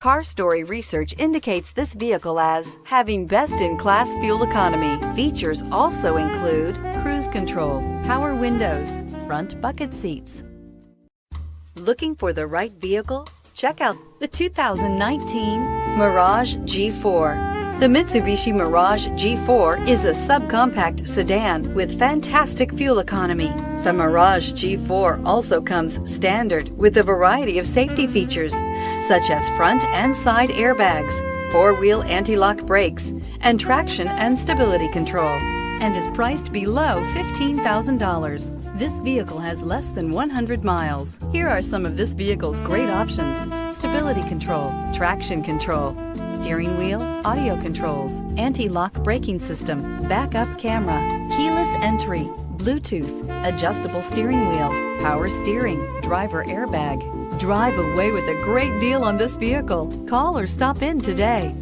Car Story research indicates this vehicle as having best-in-class fuel economy. Features also include cruise control, power windows, front bucket seats. Looking for the right vehicle? Check out the 2019 Mirage G4. The Mitsubishi Mirage G4 is a subcompact sedan with fantastic fuel economy. The Mirage G4 also comes standard with a variety of safety features, such as front and side airbags, four-wheel anti-lock brakes, and traction and stability control, and is priced below $15,000. This vehicle has less than 100 miles. Here are some of this vehicle's great options: stability control, traction control, steering wheel audio controls, anti-lock braking system, backup camera, keyless entry, Bluetooth, adjustable steering wheel, power steering, driver airbag. Drive away with a great deal on this vehicle. Call or stop in today.